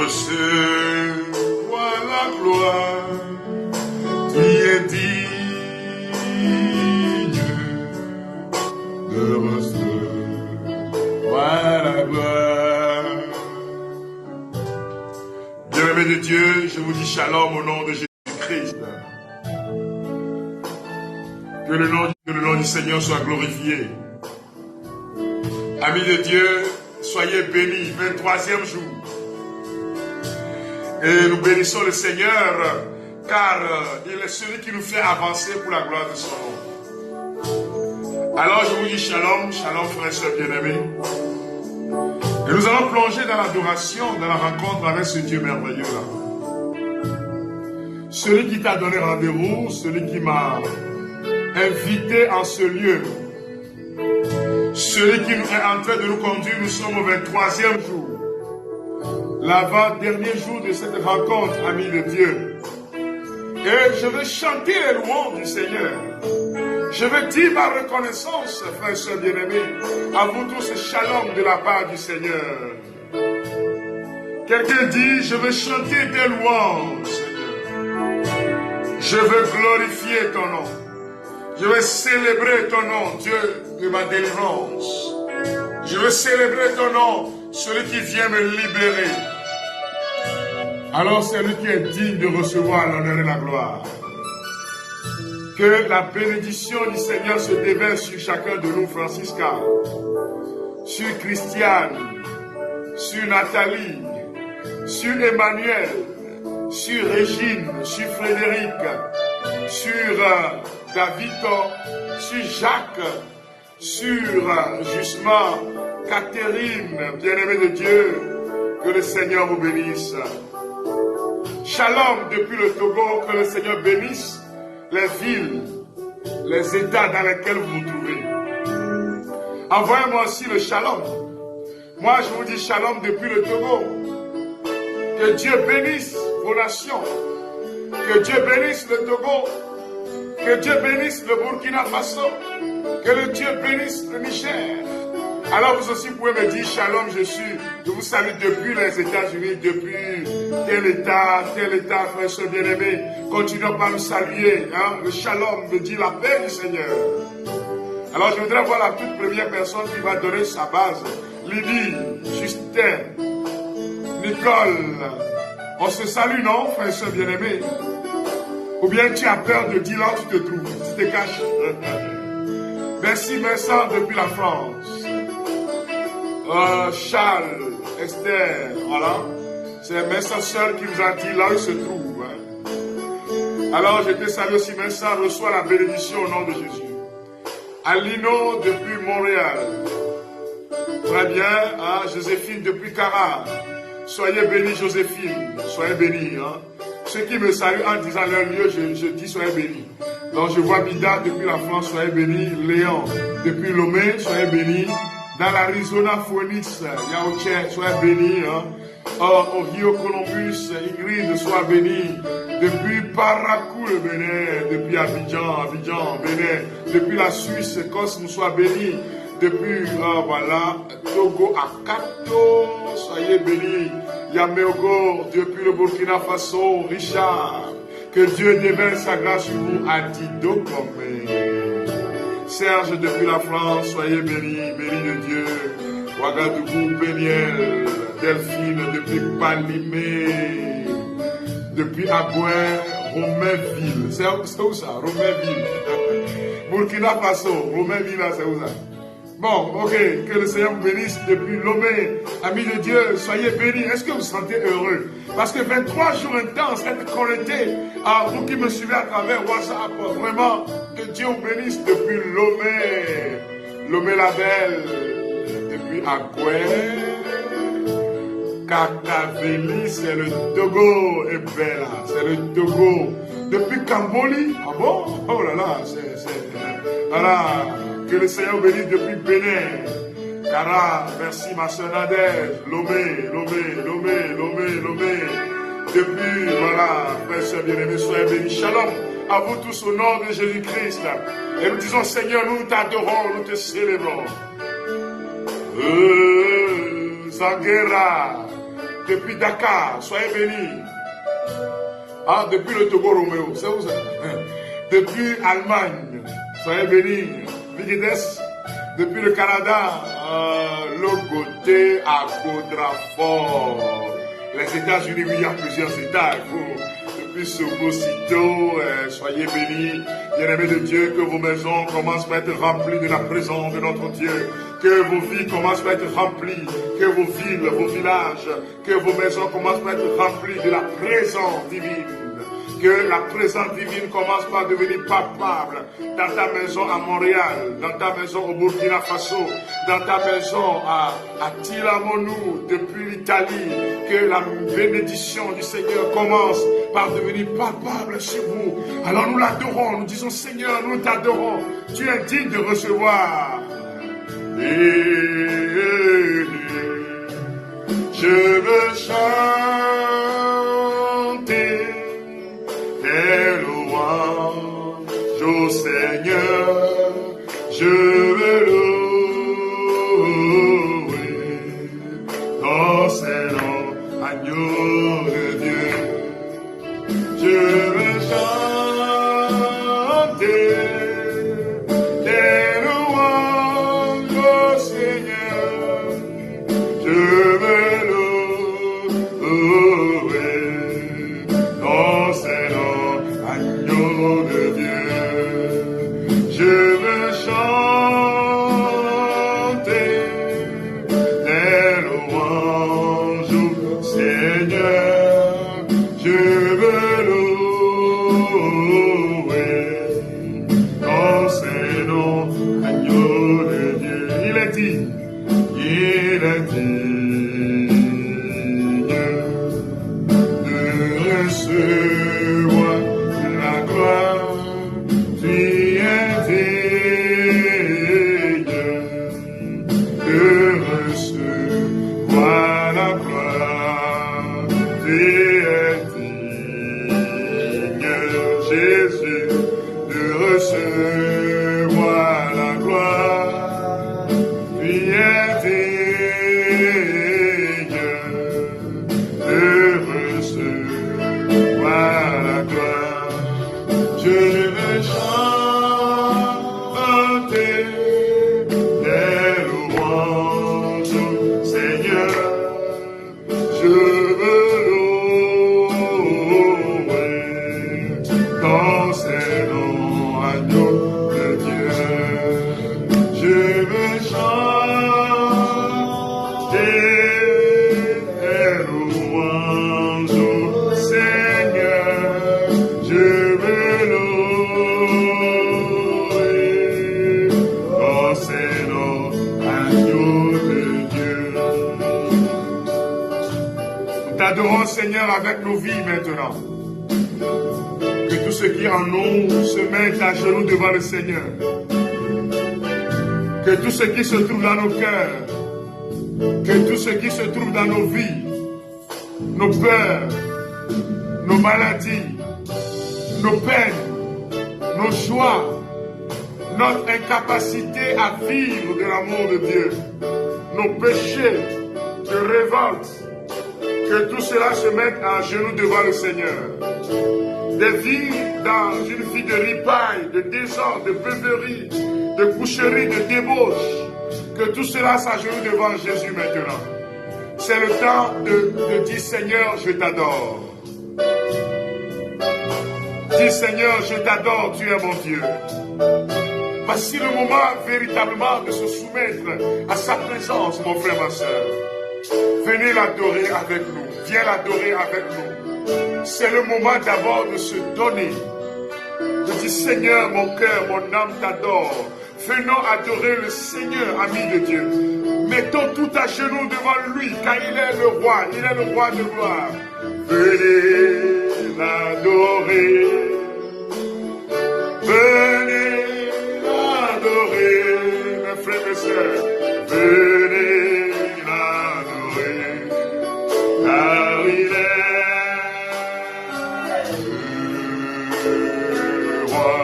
recevoir la gloire qui est digne de recevoir la gloire. Bien-aimés de Dieu, je vous dis shalom au nom de Jésus-Christ. Que le nom du Seigneur soit glorifié. Amis de Dieu, soyez bénis, 23e jour. Et nous bénissons le Seigneur, car il est celui qui nous fait avancer pour la gloire de son nom. Alors je vous dis shalom, shalom frères et sœurs bien-aimés. Et nous allons plonger dans l'adoration, dans la rencontre avec ce Dieu merveilleux-là. Celui qui t'a donné rendez-vous, celui qui m'a invité en ce lieu, celui qui est en train de nous conduire, nous sommes au 23e jour, l'avant-dernier jour de cette rencontre, amis de Dieu. Et je veux chanter les louanges du Seigneur. Je veux dire ma reconnaissance, frères et sœurs bien-aimés, à vous tous, shalom de la part du Seigneur. Quelqu'un dit, je veux chanter des louanges, Seigneur. Je veux glorifier ton nom. Je veux célébrer ton nom, Dieu de ma délivrance. Je veux célébrer ton nom, celui qui vient me libérer. Alors c'est lui qui est digne de recevoir l'honneur et la gloire. Que la bénédiction du Seigneur se déverse sur chacun de nous, Francisca, sur Christiane, sur Nathalie, sur Emmanuel, sur Régine, sur Frédéric, sur David, sur Jacques, sur justement Catherine, bien-aimée de Dieu, que le Seigneur vous bénisse. Shalom depuis le Togo, que le Seigneur bénisse les villes, les états dans lesquels vous vous trouvez. Envoyez-moi aussi le shalom. Moi je vous dis shalom depuis le Togo. Que Dieu bénisse vos nations. Que Dieu bénisse le Togo. Que Dieu bénisse le Burkina Faso. Que le Dieu bénisse le Niger. Alors vous aussi pouvez me dire shalom, je vous salue depuis les États-Unis, depuis tel état, frères et sœurs bien-aimés. Continuons par nous saluer. Hein? Le shalom me dit la paix du Seigneur. Alors je voudrais voir la toute première personne qui va donner sa base. Lydie, Justin, Nicole. On se salue, non, frères et sœurs bien-aimés? Ou bien tu as peur de dire là où tu te trouves, tu te caches. Merci Vincent depuis la France. Charles, Esther, voilà. C'est Vincent seul qui nous a dit là où il se trouve. Hein. Alors je te salue aussi Vincent, reçois la bénédiction au nom de Jésus. Alino depuis Montréal. Très bien, hein. Joséphine depuis Cara. Soyez bénis Joséphine, soyez bénis. Hein. Ceux qui me saluent en disant leur lieu, je dis soyez bénis. Donc je vois Bida depuis la France, soyez bénis. Léon depuis Lomé, soyez bénis. Dans l'Arizona, Phoenix, Yaoché, soyez bénis. Hein. Ohio, Columbus, Ingrid, soyez bénis. Depuis Paracou, le Bénin, depuis Abidjan, Bénin. Depuis la Suisse, Cosme, soyez bénis. Depuis, voilà, Togo, Akato, soyez bénis. Yameogo, depuis le Burkina Faso, Richard. Que Dieu déverse sa grâce sur vous, Adido Komé. Serge depuis la France, soyez bénis, bénis de Dieu. Ouagadougou, Péniel, Delphine depuis Palimé, depuis Abouin, Romainville. C'est où ça? Romainville. Burkina Faso, Romainville, c'est où ça? Bon, ok, que le Seigneur vous bénisse depuis Lomé. Amis de Dieu, soyez bénis. Est-ce que vous vous sentez heureux? Parce que 23 jours intenses, être connecté à vous qui me suivez à travers WhatsApp. Vraiment, que Dieu vous bénisse depuis Lomé. Lomé la Belle, depuis Agoué. Kakaveli, c'est le Togo. Et Bella, c'est le Togo. Depuis Camboli. Ah bon? Oh là là, voilà. Que le Seigneur bénisse depuis Bénin. Cara, merci ma soeur Nadège. Lomé. Depuis, voilà, frère, soeur bien-aimé, soyez bénis. Shalom à vous tous au nom de Jésus-Christ. Et nous disons, Seigneur, nous t'adorons, nous te célébrons. Zangera, depuis Dakar, soyez bénis. Ah, depuis le Togo Roméo, c'est où ça? Depuis Allemagne, soyez bénis. Vigides, depuis le Canada, le côté à Codrafort. Les États-Unis, oui, il y a plusieurs États. Depuis Sogocito, soyez bénis. Bien-aimés de Dieu, que vos maisons commencent à être remplies de la présence de notre Dieu. Que vos vies commencent à être remplies. Que vos villes, vos villages, que vos maisons commencent à être remplies de la présence divine. Que la présence divine commence par devenir palpable dans ta maison à Montréal, dans ta maison au Burkina Faso, dans ta maison à Tilamonou, depuis l'Italie. Que la bénédiction du Seigneur commence par devenir palpable chez vous. Alors nous l'adorons, nous disons Seigneur, nous t'adorons. Tu es digne de recevoir. Je veux chanter tes louanges au Seigneur, je veux louer ton Seigneur, agneau de Dieu. Je veux chanter tes louanges au Seigneur, je veux louer ton Seigneur, agneau de Dieu. Je veux chanter tes louanges au Seigneur, je veux louer ton Seigneur, agneau de Dieu. Il est digne de recevoir la gloire. Tu es digne de recevoir la gloire. Tu es digne, Jésus, de recevoir la gloire. Tu es digne de recevoir la gloire. Je veux chanter tes louanges, Seigneur. Je veux louer ton Seigneur, agneau de Dieu. Je veux chanter tes louanges, Seigneur. Je veux louer ton Seigneur, agneau de Dieu. Nous t'adorons, Seigneur, avec nos vies maintenant. Que tous ceux qui en ont se mettent à genoux devant le Seigneur. Que tout ce qui se trouve dans nos cœurs, que tout ce qui se trouve dans nos vies, nos peurs, nos maladies, nos peines, nos joies, notre incapacité à vivre de l'amour de Dieu, nos péchés de révolte, que tout cela se mette à genoux devant le Seigneur. Des vies dans une vie de ripaille, de désordre, de beuverie, de coucherie, de débauche, que tout cela s'agenouille devant Jésus maintenant. C'est le temps de dire Seigneur, je t'adore. Dis Seigneur, je t'adore, tu es mon Dieu. Voici le moment véritablement de se soumettre à sa présence, mon frère, ma soeur. Venez l'adorer avec nous. Viens l'adorer avec nous. C'est le moment d'abord de se donner. De dire Seigneur, mon cœur, mon âme t'adore. Venons adorer le Seigneur, ami de Dieu. Mettons tout à genoux devant lui, car il est le roi de gloire. Venez l'adorer. Venez l'adorer, mes frères et sœurs. Venez l'adorer, car il est le roi.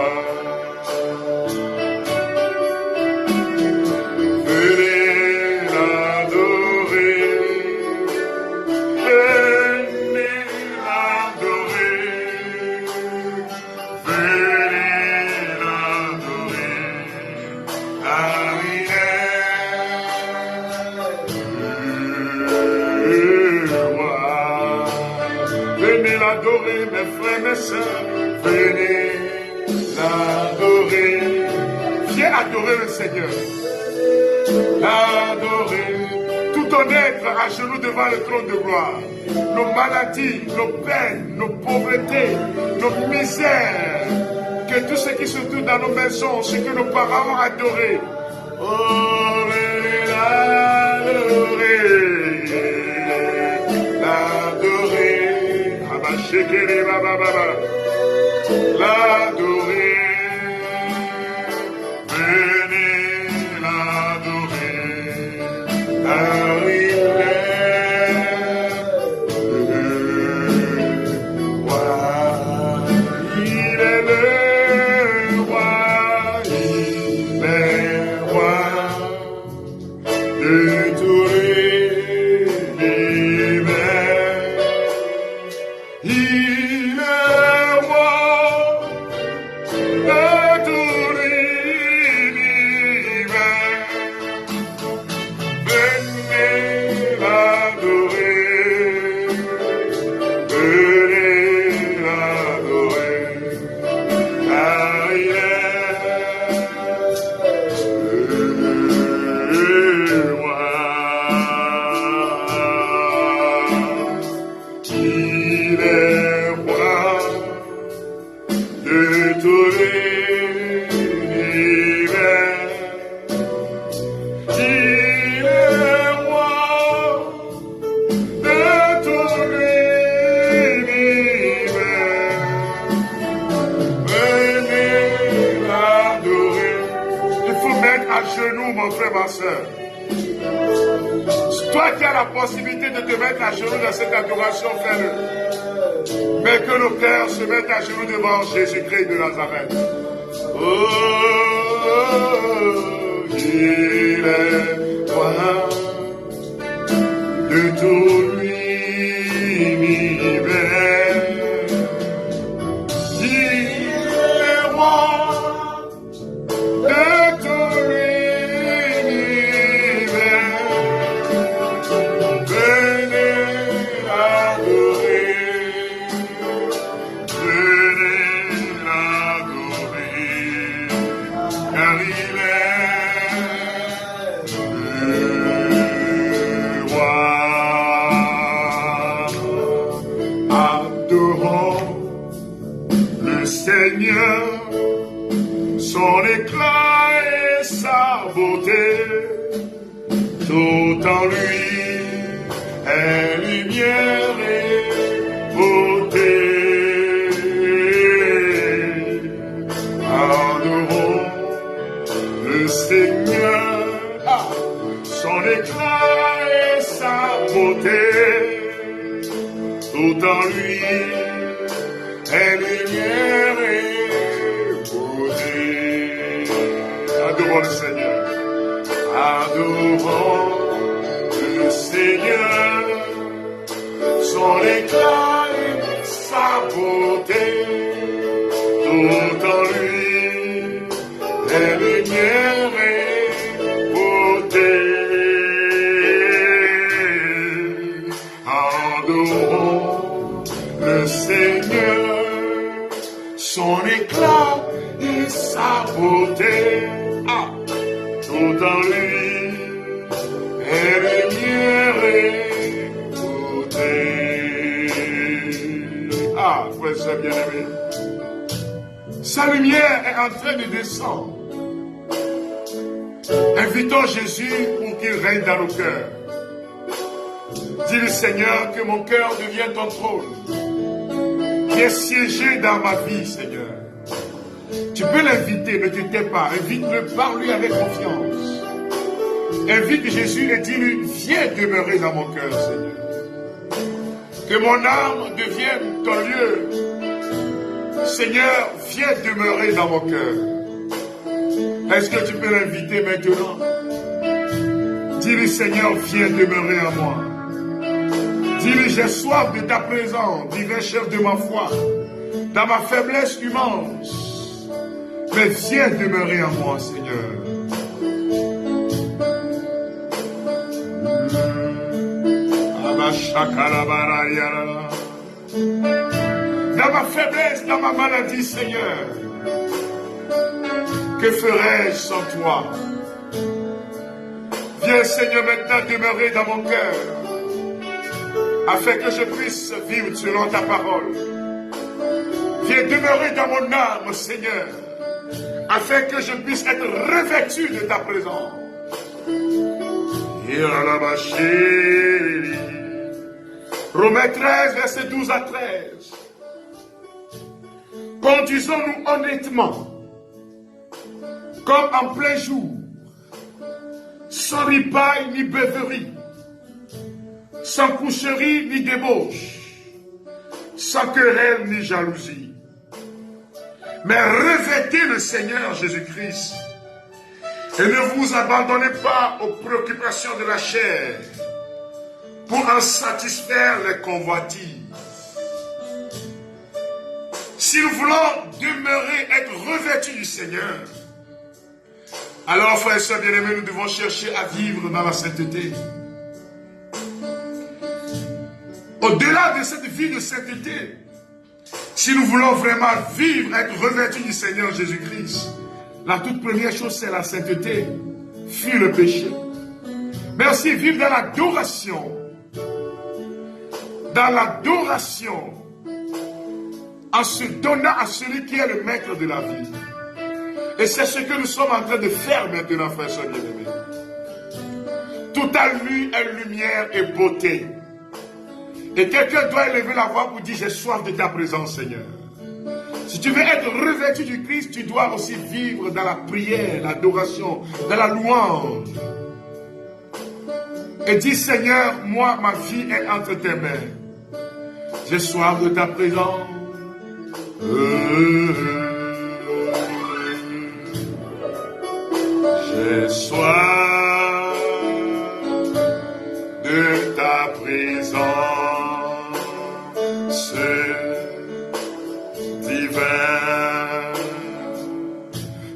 Venez l'adorer, l'adorer, mes frères, mes sœurs. Venez l'adorer. Viens adorer le Seigneur. L'adorer. Tout ton être à genoux devant le trône de gloire. Nos maladies, nos peines, nos pauvretés, nos misères. Que tout ce qui se trouve dans nos maisons, ce que nos parents ont adoré. Oh, venez l'adorer. L'adorer. L'adorer. Venez l'adorer. Car il est le roi. Il est le roi. Il est roi de tous les l'univers. Il est roi de tout l'univers. Venez l'adorer. Venez l'adorer. Car il est le roi. Il est roi de tous les l'univers. Il est roi de tout l'univers. Venez l'adorer. Il faut mettre à genoux, mon frère, ma soeur. Toi qui as la possibilité de te mettre à genoux dans cette adoration, fais-le. Mais que nos cœurs se mettent à genoux devant Jésus-Christ de Nazareth. Oh, il est roi de tout l'univers. Il est roi de tout l'univers. Venez l'adorer. Venez l'adorer. Car il est le roi. Adorons le Seigneur, son éclat et sa beauté. Tout en lui est lumière et beauté. Adorons le Seigneur, son éclat et sa beauté. Tout en lui est lumière et beauté. Adorons le Seigneur. Adorons le Seigneur, son éclat et sa beauté. Tout en lui est lumière et beauté. Adorons le Seigneur, son éclat et sa beauté. Tout en lui est lumière et beauté. Frère bien-aimé, sa lumière est en train de descendre. Invitons Jésus pour qu'il règne dans nos cœurs. Dis le Seigneur que mon cœur devienne ton trône. Viens siéger dans ma vie, Seigneur. Tu peux l'inviter, ne te tais pas. Invite-le, parle-lui avec confiance. Invite Jésus et dis-lui, viens demeurer dans mon cœur, Seigneur. Que mon âme devienne ton lieu. Seigneur, viens demeurer dans mon cœur. Est-ce que tu peux l'inviter maintenant? Dis-lui, Seigneur, viens demeurer en moi. Dis-lui, j'ai soif de ta présence, divin chef de ma foi, dans ma faiblesse immense. Mais viens demeurer en moi, Seigneur. Abba Shakala Barayara. dans ma faiblesse, dans ma maladie, Seigneur. Que ferais-je sans toi? Viens, Seigneur, maintenant demeurer dans mon cœur, afin que je puisse vivre selon ta parole. Viens demeurer dans mon âme, Seigneur, afin que je puisse être revêtu de ta présence. Romains 13, verset 12 à 13. Conduisons-nous honnêtement, comme en plein jour, sans ripaille ni beuverie, sans coucherie ni débauche, sans querelle ni jalousie. Mais revêtez le Seigneur Jésus-Christ et ne vous abandonnez pas aux préoccupations de la chair pour en satisfaire les convoitises. Si nous voulons demeurer, être revêtus du Seigneur, alors, frères et sœurs bien-aimés, nous devons chercher à vivre dans la sainteté. Au-delà de cette vie de sainteté, si nous voulons vraiment vivre, être revêtus du Seigneur Jésus-Christ, la toute première chose, c'est la sainteté, fuir le péché. Mais aussi vivre dans l'adoration. Dans l'adoration, en se donnant à celui qui est le maître de la vie. Et c'est ce que nous sommes en train de faire maintenant, frères et sœurs bien-aimés. Tout à lui est lumière et beauté. Et quelqu'un doit élever la voix pour dire, j'ai soif de ta présence, Seigneur. Si tu veux être revêtu du Christ, tu dois aussi vivre dans la prière, l'adoration, dans la louange. Et dis, Seigneur, moi, ma vie est entre tes mains. J'ai soif de ta présence. J'ai soif de ta présence, divin,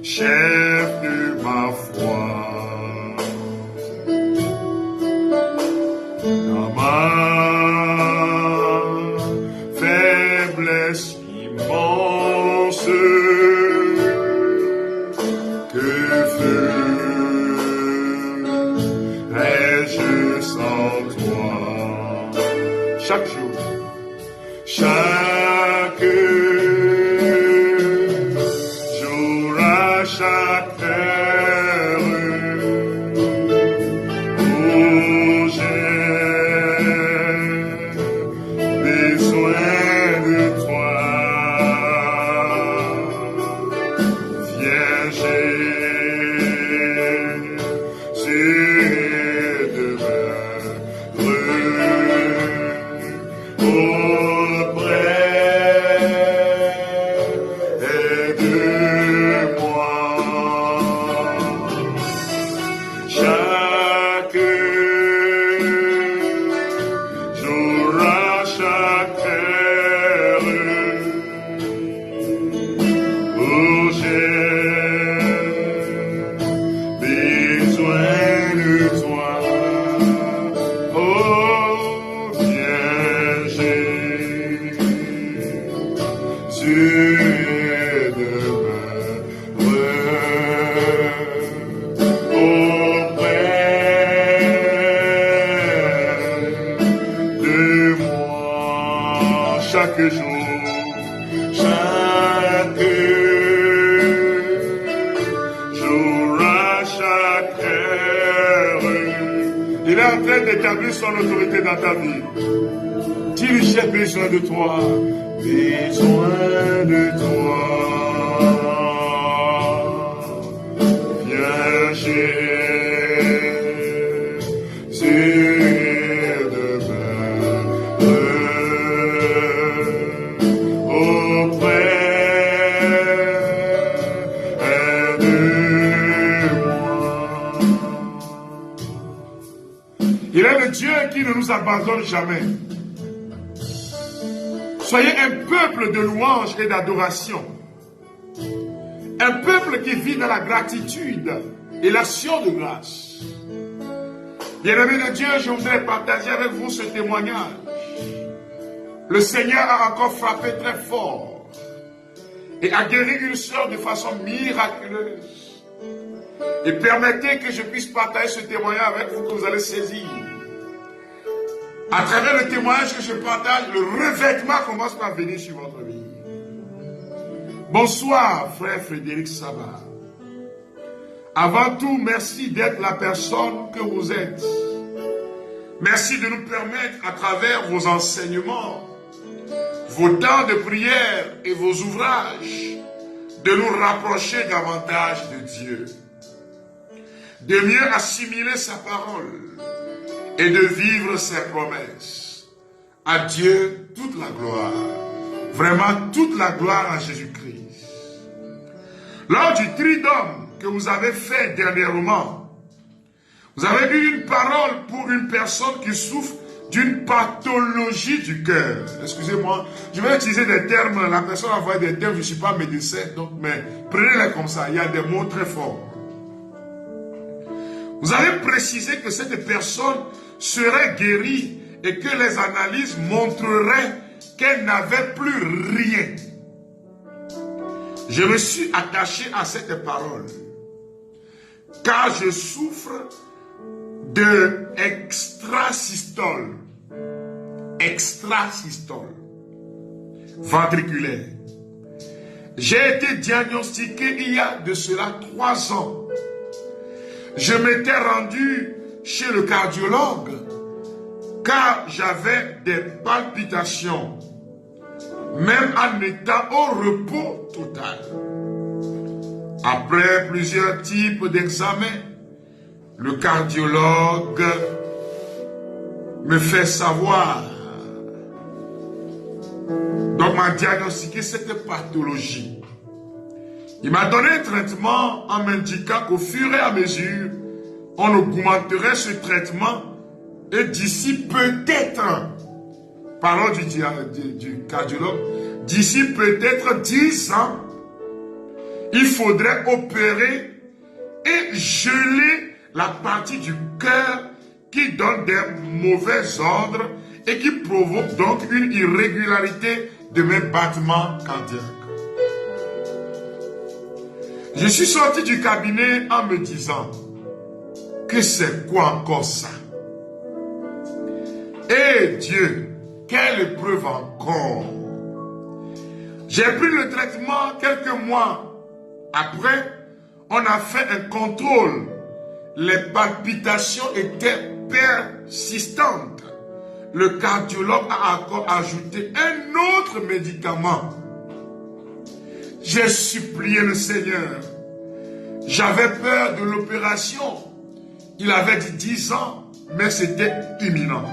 chef de ma foi. Dans ma faiblesse immense, que ferais-je sans toi? Chaque jour, chaque jour, à chaque heure, où j'ai besoin de toi, viens d'établir son autorité dans ta vie. Dis-lui, j'ai besoin de toi. Besoin de toi. Viens Jésus demeure auprès de moi. Il est le Dieu qui ne nous abandonne jamais. Soyez un peuple de louange et d'adoration. Un peuple qui vit dans la gratitude et l'action de grâce. Bien-aimé de Dieu, je voudrais partager avec vous ce témoignage. Le Seigneur a encore frappé très fort et a guéri une sœur de façon miraculeuse. Et permettez que je puisse partager ce témoignage avec vous que vous allez saisir. À travers le témoignage que je partage, le revêtement commence par venir sur votre vie. Bonsoir, frère Frédéric Sabat. Avant tout, merci d'être la personne que vous êtes. Merci de nous permettre, à travers vos enseignements, vos temps de prière et vos ouvrages, de nous rapprocher davantage de Dieu, de mieux assimiler sa parole et de vivre ses promesses. À Dieu toute la gloire, vraiment toute la gloire à Jésus-Christ. Lors du Tridome que vous avez fait dernièrement, vous avez eu une parole pour une personne qui souffre d'une pathologie du cœur. Excusez-moi, je vais utiliser des termes, la personne a envoyé des termes, je ne suis pas médecin, donc, mais prenez-les comme ça, il y a des mots très forts. Vous avez précisé que cette personne serait guérie et que les analyses montreraient qu'elle n'avait plus rien. Je me suis attaché à cette parole, car je souffre de extrasystole ventriculaire. J'ai été diagnostiqué il y a de cela 3 ans. Je m'étais rendu chez le cardiologue car j'avais des palpitations, même en étant au repos total. Après plusieurs types d'examens, le cardiologue me fait savoir, donc m'a diagnostiqué cette pathologie. Il m'a donné un traitement en m'indiquant qu'au fur et à mesure, on augmenterait ce traitement et d'ici peut-être, parlons du cardiologue, d'ici peut-être 10 ans, il faudrait opérer et geler la partie du cœur qui donne des mauvais ordres et qui provoque donc une irrégularité de mes battements cardiaques. Je suis sorti du cabinet en me disant que c'est quoi encore ça? Eh Dieu, quelle épreuve encore! J'ai pris le traitement quelques mois. Après, on a fait un contrôle. Les palpitations étaient persistantes. Le cardiologue a encore ajouté un autre médicament. J'ai supplié le Seigneur. J'avais peur de l'opération. Il avait dit 10 ans, mais c'était imminent.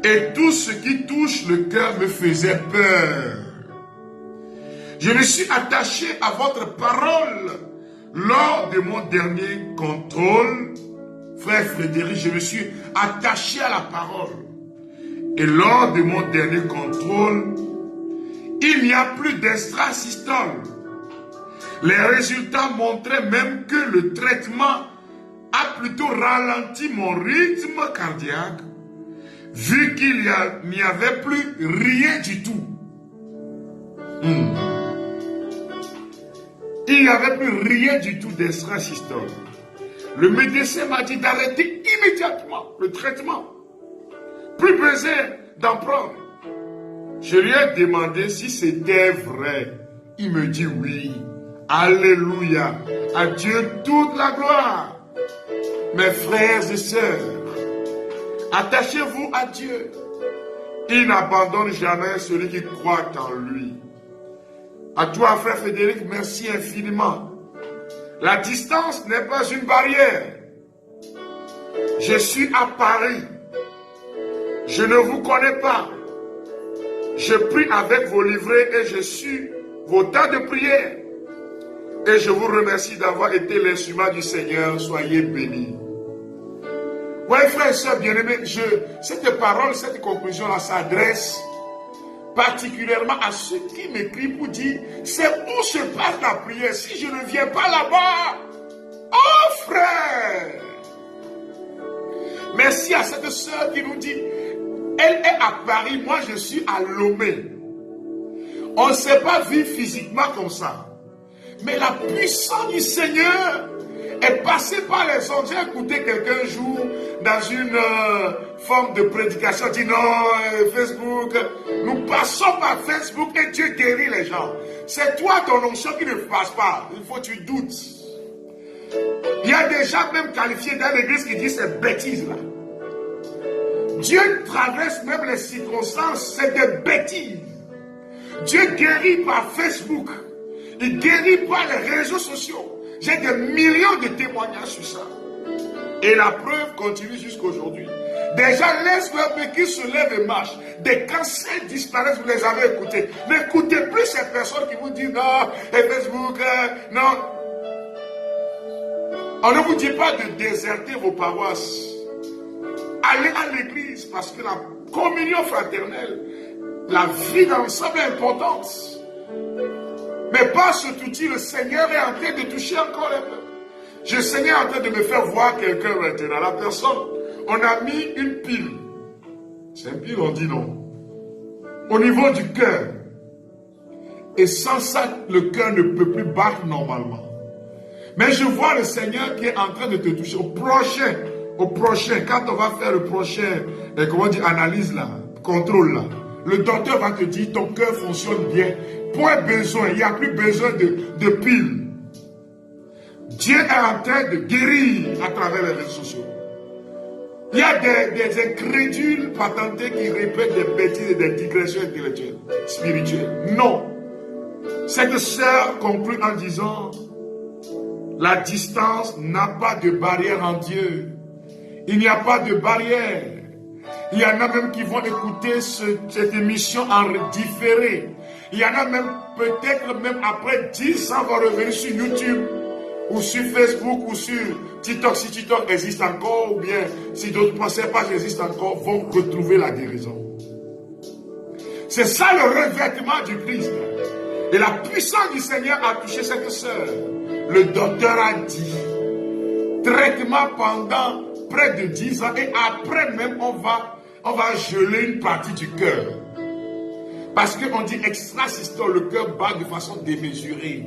Et tout ce qui touche le cœur me faisait peur. Je me suis attaché à votre parole lors de mon dernier contrôle. Frère Frédéric, je me suis attaché à la parole. Et lors de mon dernier contrôle, il n'y a plus d'extrasystole. Les résultats montraient même que le traitement a plutôt ralenti mon rythme cardiaque, vu qu'il n'y avait plus rien du tout. Il n'y avait plus rien du tout d'extrasystole. Le médecin m'a dit d'arrêter immédiatement le traitement. Plus besoin d'en prendre. Je lui ai demandé si c'était vrai. Il me dit oui. Alléluia. À Dieu toute la gloire. Mes frères et sœurs, attachez-vous à Dieu. Il n'abandonne jamais celui qui croit en lui. À toi, frère Frédéric, merci infiniment. La distance n'est pas une barrière. Je suis à Paris. Je ne vous connais pas. Je prie avec vos livrets et je suis vos temps de prière. Et je vous remercie d'avoir été l'instrument du Seigneur. Soyez bénis. Oui, frères et sœurs bien-aimés, cette parole, cette conclusion-là s'adresse particulièrement à ceux qui m'écrivent pour dire c'est où se passe la prière. Si je ne viens pas là-bas, oh frère, merci à cette sœur qui nous dit Elle est à Paris, moi je suis à Lomé. On ne s'est pas vu physiquement comme ça. Mais la puissance du Seigneur est passée par les ondes. J'ai écouté quelqu'un un jour dans une forme de prédication. Dit non, Facebook. Nous passons par Facebook et Dieu guérit les gens. C'est toi ton onction qui ne passe pas. Il faut que tu doutes. Il y a des gens même qualifiés dans l'église qui disent ces bêtises là. Dieu traverse même les circonstances, c'est des bêtises. Dieu guérit par Facebook. Il guérit par les réseaux sociaux. J'ai des millions de témoignages sur ça. Et la preuve continue jusqu'aujourd'hui. Des gens laissent leur béquille se lèvent et marchent. Des cancers disparaissent, vous les avez écoutés. N'écoutez plus ces personnes qui vous disent non, et Facebook, non. On ne vous dit pas de déserter vos paroisses. Allez à l'église parce que la communion fraternelle, la vie d'ensemble est importante. Mais par cet outil, le Seigneur est en train de toucher encore un peu. Le Seigneur est en train de me faire voir quelqu'un maintenant. La personne, on a mis une pile. C'est une pile, on dit non. Au niveau du cœur. Et sans ça, le cœur ne peut plus battre normalement. Mais je vois le Seigneur qui est en train de te toucher. Au prochain, quand on va faire le prochain, comment dire, analyse là, contrôle là, le docteur va te dire ton cœur fonctionne bien. Point besoin, il n'y a plus besoin de piles. Dieu est en train de guérir à travers les réseaux sociaux. Il y a des incrédules patentés qui répètent des bêtises et des digressions intellectuelles, spirituelles. Non. Cette sœur conclut en disant, la distance n'a pas de barrière en Dieu. Il n'y a pas de barrière. Il y en a même qui vont écouter cette émission en différé. Il y en a même, peut-être même après 10 ans, vont revenir sur YouTube, ou sur Facebook, ou sur TikTok, si TikTok existe encore, ou bien si d'autres pensées pas existent encore, vont retrouver la guérison. C'est ça le revêtement du Christ. Et la puissance du Seigneur a touché cette sœur. Le docteur a dit, traitement pendant près de 10 ans, et après même on va geler une partie du cœur. Parce qu'on dit extrasystole, le cœur bat de façon démesurée.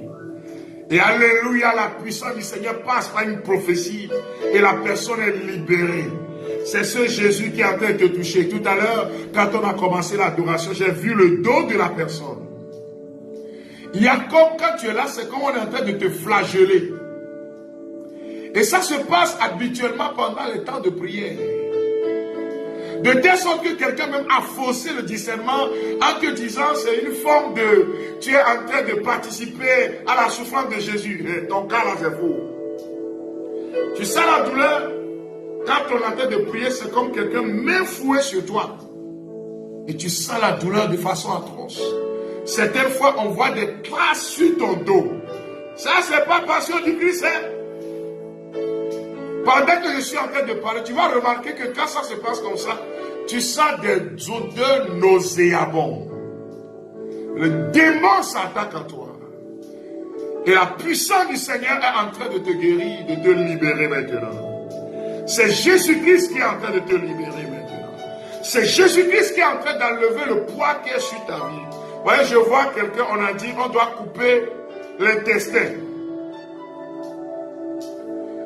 Et alléluia, la puissance du Seigneur passe par une prophétie et la personne est libérée. C'est ce Jésus qui est en train de te toucher. Tout à l'heure, quand on a commencé l'adoration, j'ai vu le dos de la personne. Il y a comme quand tu es là, c'est comme on est en train de te flageller. Et ça se passe habituellement pendant les temps de prière. De telle sorte que quelqu'un même a faussé le discernement en te disant c'est une forme de... Tu es en train de participer à la souffrance de Jésus. Et ton cas là c'est faux. Tu sens la douleur. Quand on est en train de prier, c'est comme quelqu'un met fouet sur toi. Et tu sens la douleur de façon atroce. Certaines fois, on voit des traces sur ton dos. Ça, c'est pas passion du Christ, hein? Pendant que je suis en train de parler, tu vas remarquer que quand ça se passe comme ça, tu sens des odeurs nauséabondes. Le démon s'attaque à toi. Et la puissance du Seigneur est en train de te guérir, de te libérer maintenant. C'est Jésus-Christ qui est en train de te libérer maintenant. C'est Jésus-Christ qui est en train d'enlever le poids qui est sur ta vie. Vous voyez, je vois quelqu'un, on a dit, on doit couper l'intestin.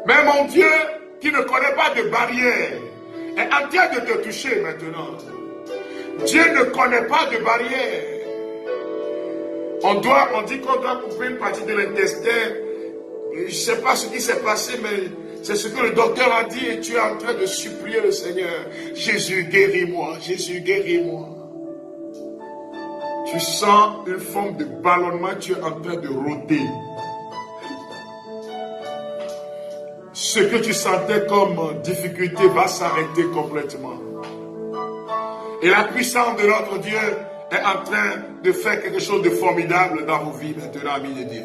Mais mon Dieu, qui ne connaît pas de barrière, est en train de te toucher maintenant. Dieu ne connaît pas de barrière. On dit qu'on doit couper une partie de l'intestin. Je ne sais pas ce qui s'est passé, mais c'est ce que le docteur a dit et tu es en train de supplier le Seigneur. Jésus, guéris-moi. Jésus, guéris-moi. Tu sens une forme de ballonnement, tu es en train de rôder. Ce que tu sentais comme difficulté va s'arrêter complètement. Et la puissance de notre Dieu est en train de faire quelque chose de formidable dans vos vies maintenant, amis de Dieu.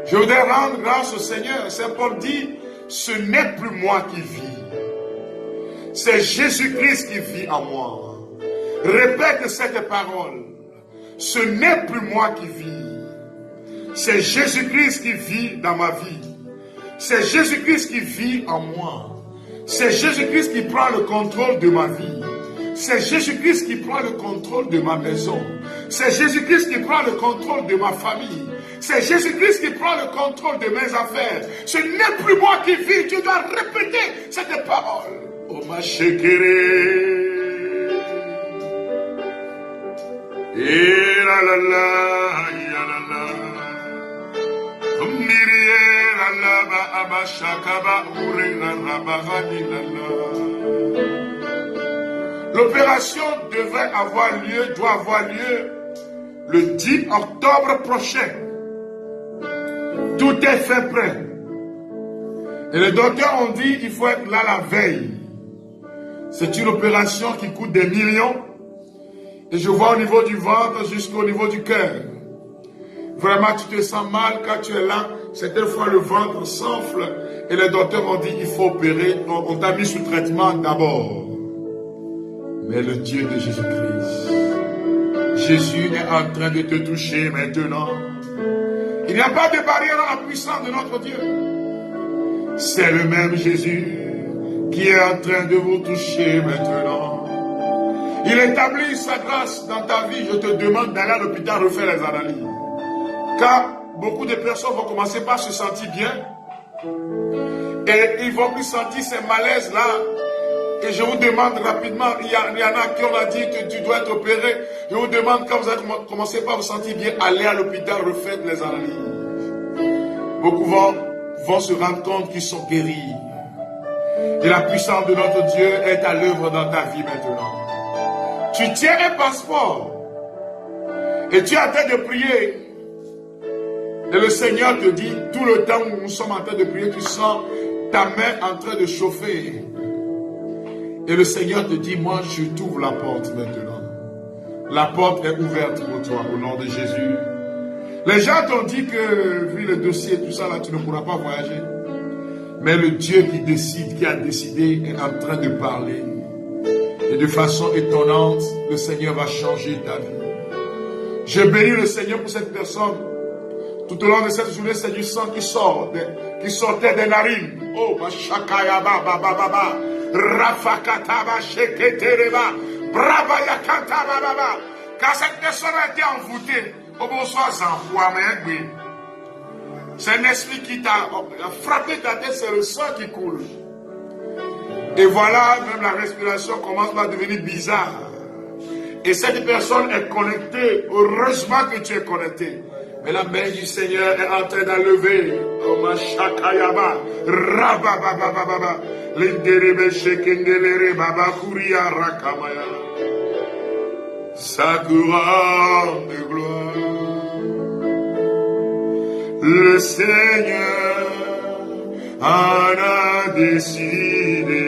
Je voudrais rendre grâce au Seigneur. Saint Paul dit, ce n'est plus moi qui vis. C'est Jésus-Christ qui vit en moi. Répète cette parole. Ce n'est plus moi qui vis. C'est Jésus-Christ qui vit dans ma vie. C'est Jésus-Christ qui vit en moi. C'est Jésus-Christ qui prend le contrôle de ma vie. c'est Jésus-Christ qui prend le contrôle de ma maison. C'est Jésus-Christ qui prend le contrôle de ma famille. C'est Jésus-Christ qui prend le contrôle de mes affaires. Ce n'est plus moi qui vis. Tu dois répéter cette parole. Oh ma chérie. L'opération doit avoir lieu le 10 octobre prochain. Tout est fait prêt. Et les docteurs ont dit qu'il faut être là la veille. C'est une opération qui coûte des millions. Et je vois au niveau du ventre jusqu'au niveau du cœur. Vraiment, tu te sens mal quand tu es là. Certaines fois, le ventre s'enfle. Et les docteurs ont dit qu'il faut opérer. On t'a mis sous traitement d'abord. Mais le Dieu de Jésus-Christ, Jésus est en train de te toucher maintenant. Il n'y a pas de barrière à la puissance de notre Dieu. C'est le même Jésus qui est en train de vous toucher maintenant. Il établit sa grâce dans ta vie. Je te demande d'aller à l'hôpital refaire les analyses. Car beaucoup de personnes vont commencer par se sentir bien. Et ils vont plus sentir ces malaises-là. Et je vous demande rapidement, il y en a qui ont dit que tu dois être opéré. Je vous demande, quand vous allez commencer par vous sentir bien, allez à l'hôpital, refaites les analyses. Beaucoup vont se rendre compte qu'ils sont guéris. Et la puissance de notre Dieu est à l'œuvre dans ta vie maintenant. Tu tiens un passeport. Et tu es en train de prier. Et le Seigneur te dit, tout le temps où nous sommes en train de prier, tu sens ta main en train de chauffer. Et le Seigneur te dit, moi je t'ouvre la porte maintenant. La porte est ouverte pour toi au nom de Jésus. Les gens t'ont dit que, vu le dossier et tout ça, là, tu ne pourras pas voyager. Mais le Dieu qui a décidé, est en train de parler. Et de façon étonnante, le Seigneur va changer ta vie. Je bénis le Seigneur pour cette personne. Tout au long de cette journée, c'est du sang qui sortait des narines. Oh, ma shakayaba, baba. Rafakataba sheketereba brabayakantaba baba. Car cette personne a été envoûtée au bonsoir sans c'est un esprit qui t'a frappé ta tête, c'est le sang qui coule. Et voilà, même la respiration commence à devenir bizarre. Et cette personne est connectée. Heureusement que tu es connecté. Mais la main du Seigneur est en train d'enlever. Oh ma shakayaba rabababababa. L'inderebe shekendelere baba kuria rakamaya. Sa couronne de gloire. Le Seigneur en a décidé.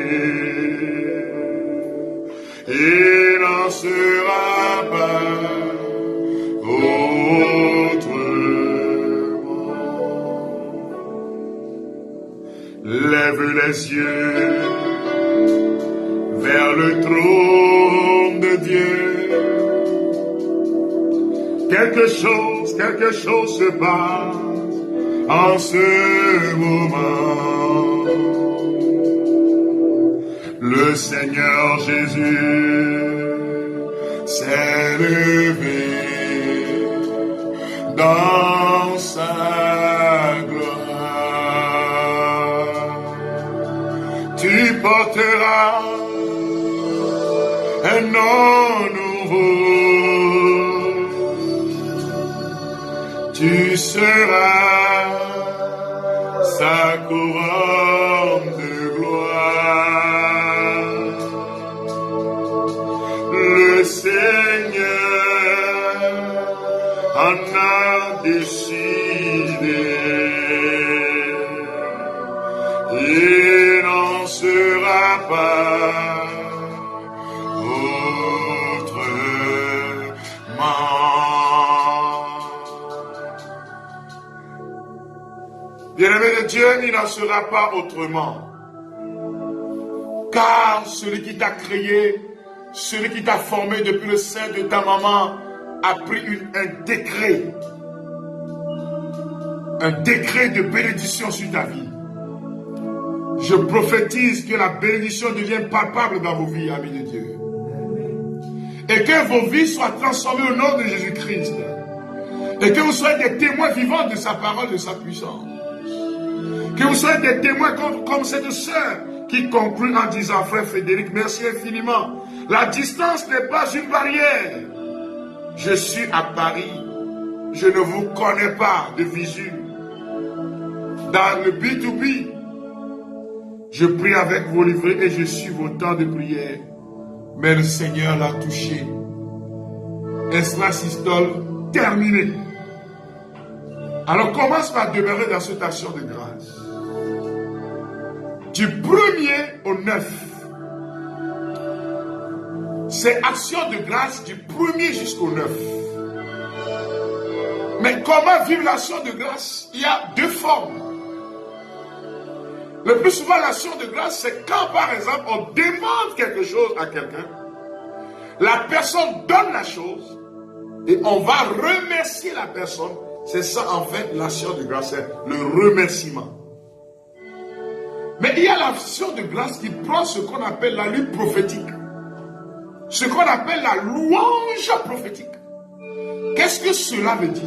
Il n'en sera pas autrement. Lève les yeux vers le trône de Dieu. Quelque chose se passe en ce moment. Le Seigneur Jésus s'est levé dans sa gloire. Tu porteras un nom nouveau. Tu seras sa couronne de gloire. Le Seigneur en a décidé. Il n'en sera pas autrement. Bien-aimé de Dieu, il n'en sera pas autrement. Car celui qui t'a créé, celui qui t'a formé depuis le sein de ta maman, a pris un décret de bénédiction sur ta vie. Je prophétise que la bénédiction devienne palpable dans vos vies, amis de Dieu. Et que vos vies soient transformées au nom de Jésus-Christ. Et que vous soyez des témoins vivants de sa parole, de sa puissance. Que vous soyez des témoins comme cette sœur qui conclut en disant, frère Frédéric, merci infiniment. La distance n'est pas une barrière. Je suis à Paris. Je ne vous connais pas de visu. Dans le B2B, je prie avec vos livrets et je suis vos temps de prière. Mais le Seigneur l'a touché. Et cela systole terminé. Alors commence par demeurer dans cette action de grâce. Du 1er au 9. C'est action de grâce du 1er jusqu'au 9. Mais comment vivre l'action de grâce? Il y a deux formes. Le plus souvent, l'action de grâce, c'est quand, par exemple, on demande quelque chose à quelqu'un, la personne donne la chose, et on va remercier la personne. C'est ça, en fait, l'action de grâce, c'est le remerciement. Mais il y a l'action de grâce qui prend ce qu'on appelle la lutte prophétique. Ce qu'on appelle la louange prophétique. Qu'est-ce que cela veut dire?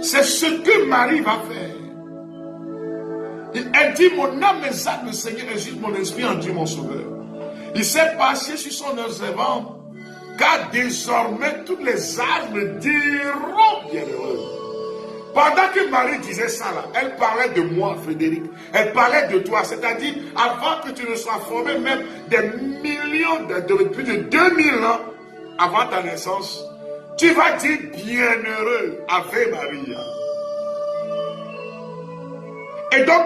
C'est ce que Marie va faire. Elle dit, mon âme exalte le Seigneur, et juste mon esprit en Dieu mon sauveur. Il s'est passé sur son observant, car désormais toutes les âmes diront bienheureux. Pendant que Marie disait ça là, elle parlait de moi, Frédéric. Elle parlait de toi, c'est-à-dire avant que tu ne sois formé, même des millions, plus de 2000 ans avant ta naissance, tu vas dire bienheureux, Ave Maria. Et donc,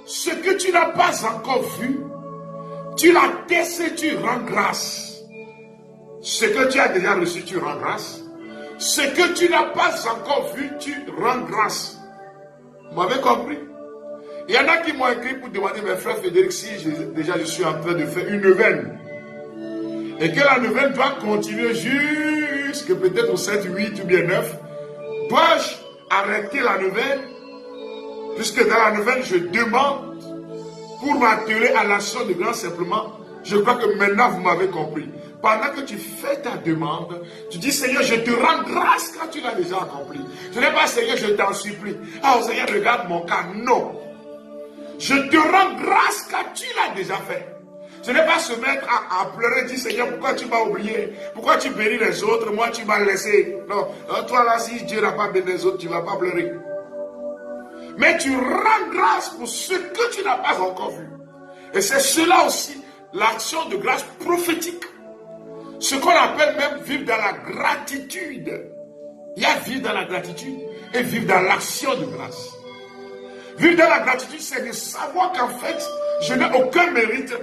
ce que tu n'as pas encore vu, tu l'as testé, tu rends grâce. Ce que tu as déjà reçu, tu rends grâce. Ce que tu n'as pas encore vu, tu rends grâce. Vous m'avez compris? Il y en a qui m'ont écrit pour demander, mes frères Frédéric, si je suis en train de faire une neuvaine. Et que la neuvaine doit continuer jusqu'à peut-être au 7, 8 ou bien 9. Dois-je arrêter la neuvaine? Puisque dans la neuvaine, je demande pour m'atteler à l'action de grâce simplement. Je crois que maintenant vous m'avez compris. Pendant que tu fais ta demande, tu dis Seigneur, je te rends grâce quand tu l'as déjà accompli. Ce n'est pas Seigneur, je t'en supplie. Ah Seigneur, regarde mon cas. Non. Je te rends grâce quand tu l'as déjà fait. Ce n'est pas se mettre à pleurer, dire Seigneur, pourquoi tu m'as oublié? Pourquoi tu bénis les autres? Moi, tu m'as laissé. Non. Toi là, si Dieu n'a pas béni les autres, tu ne vas pas pleurer. Mais tu rends grâce pour ce que tu n'as pas encore vu. Et c'est cela aussi, l'action de grâce prophétique. Ce qu'on appelle même vivre dans la gratitude. Il y a vivre dans la gratitude et vivre dans l'action de grâce. Vivre dans la gratitude, c'est de savoir qu'en fait, je n'ai aucun mérite.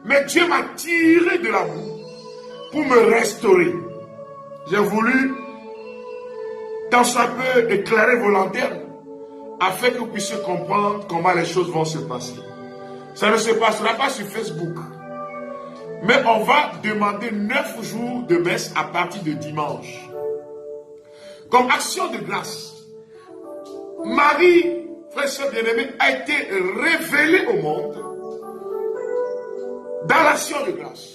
Mais Dieu m'a tiré de la boue pour me restaurer. J'ai voulu, tant soit peu, éclairer vos lanternes afin que vous puissiez comprendre comment les choses vont se passer. Ça ne se passera pas sur Facebook. Mais on va demander 9 jours de messe à partir de dimanche. Comme action de grâce. Marie, frère et sœur bien-aimé, a été révélée au monde dans l'action de grâce.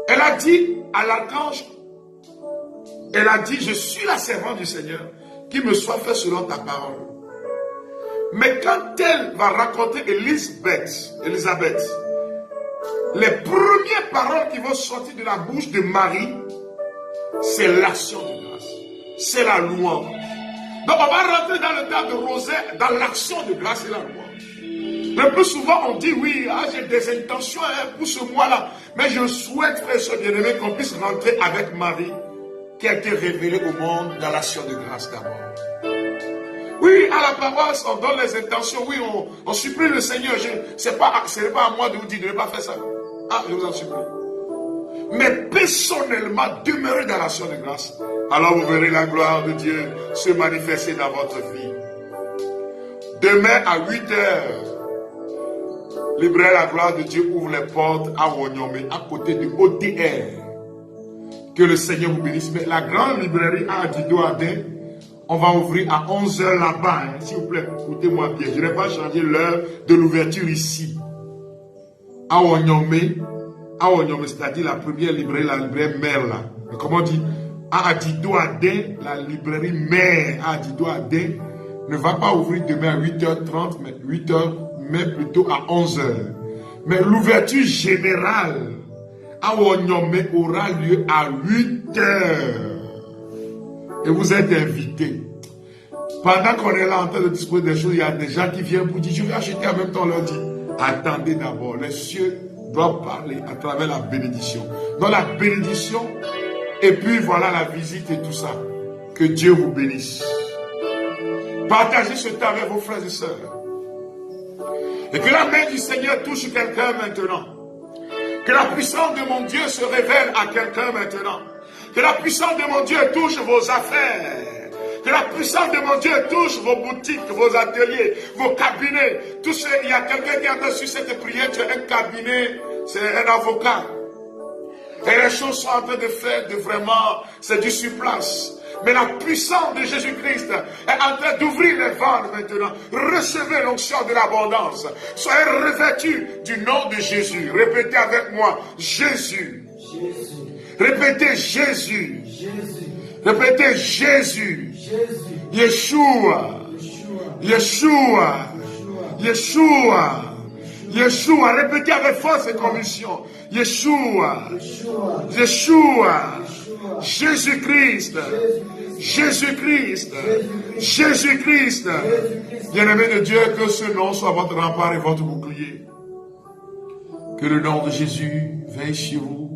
Elle a dit à l'archange, elle a dit, je suis la servante du Seigneur, qu'il me soit fait selon ta parole. Mais quand elle va raconter Élisabeth, les premières paroles qui vont sortir de la bouche de Marie, c'est l'action de grâce. C'est la louange. Donc on va rentrer dans le temps de rosaire, dans l'action de grâce et la louange. Le plus souvent on dit oui, j'ai des intentions pour ce mois-là. Mais je souhaite, frère et sœur bien-aimés, qu'on puisse rentrer avec Marie, qui a été révélée au monde dans l'action de grâce d'abord. Oui, à la paroisse, on donne les intentions. Oui, on supplie le Seigneur. Ce n'est pas à moi de vous dire de ne pas faire ça. Ah, je vous en supplie. Mais personnellement, demeurez dans l'action de grâce. Alors vous verrez la gloire de Dieu se manifester dans votre vie. Demain à 8 h, libraire la gloire de Dieu ouvre les portes à Wonyome, à côté de OTR. Que le Seigneur vous bénisse. Mais la grande librairie à Dido Adin, on va ouvrir à 11 h là-bas. Hein. S'il vous plaît, écoutez-moi bien. Je n'ai pas changé l'heure de l'ouverture ici. À Wonyome, c'est-à-dire la première librairie, la librairie mère là. Comment on dit? Adido Adin, la librairie mère Adido Adin ne va pas ouvrir demain à 8h30, mais plutôt à 11h. Mais l'ouverture générale à Onyome aura lieu à 8h. Et vous êtes invités. Pendant qu'on est là en train de disposer des choses, il y a des gens qui viennent pour dire, je vais acheter en même temps, on leur dit, attendez d'abord, les cieux doivent parler à travers la bénédiction. Dans la bénédiction, et puis voilà la visite et tout ça. Que Dieu vous bénisse. Partagez ce temps avec vos frères et sœurs. Et que la main du Seigneur touche quelqu'un maintenant. Que la puissance de mon Dieu se révèle à quelqu'un maintenant. Que la puissance de mon Dieu touche vos affaires. Que la puissance de mon Dieu touche vos boutiques, vos ateliers, vos cabinets. Touche, il y a quelqu'un qui entend sur cette prière, tu as un cabinet, c'est un avocat. Et les choses sont en train de faire, c'est du surplace. Mais la puissance de Jésus-Christ est en train d'ouvrir les vannes maintenant. Recevez l'onction de l'abondance. Soyez revêtus du nom de Jésus. Répétez avec moi, Jésus. Jésus. Répétez Jésus. Jésus. Répétez Jésus. Jésus. Yeshua. Yeshua. Yeshua. Yeshua. Répétez avec force et conviction. Yeshua. Yeshua. Jésus-Christ. Jésus-Christ. Jésus-Christ. Bien-aimé de Dieu, que ce nom soit votre rempart et votre bouclier. Que le nom de Jésus veille sur vous.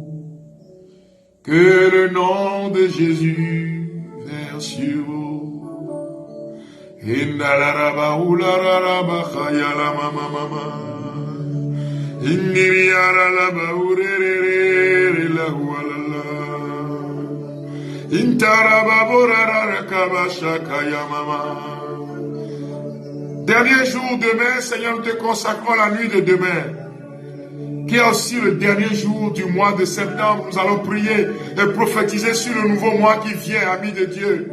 Que le nom de Jésus veille sur vous. Indalaraba ulararaba khayala mama mama. Indiriaralaba urerere la hualala. Intaraba borarara kabashaka yamama. Dernier jour demain, Seigneur, nous te consacrons la nuit de demain, qui est aussi le dernier jour du mois de septembre. Nous allons prier et prophétiser sur le nouveau mois qui vient, amis de Dieu.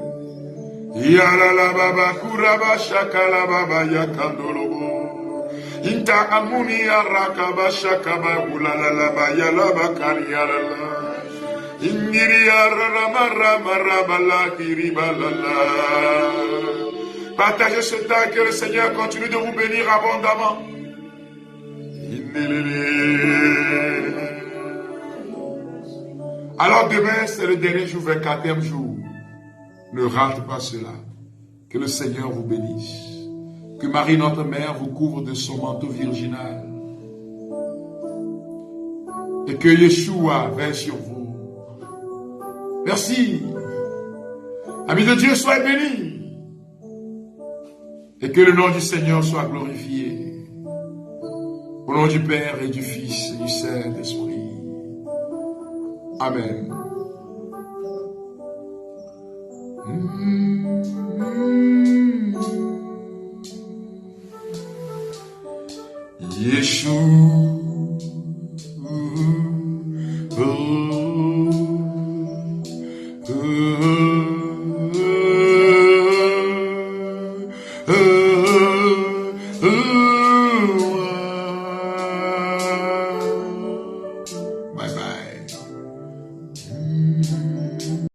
Yalala baba kuraba shakala baba yakandolobo. Inta amuni arakaba shakaba ulala bayala bakariala. Indiri arama rama rabala kiribalala. Partagez ce temps, que le Seigneur continue de vous bénir abondamment. Alors demain, c'est le dernier jour, 24e jour. Ne rate pas cela. Que le Seigneur vous bénisse. Que Marie, notre mère, vous couvre de son manteau virginal. Et que Yeshua veille sur vous. Merci. Amis de Dieu, soyez bénis. Et que le nom du Seigneur soit glorifié. Au nom du Père et du Fils et du Saint-Esprit. Amen. Yeshua.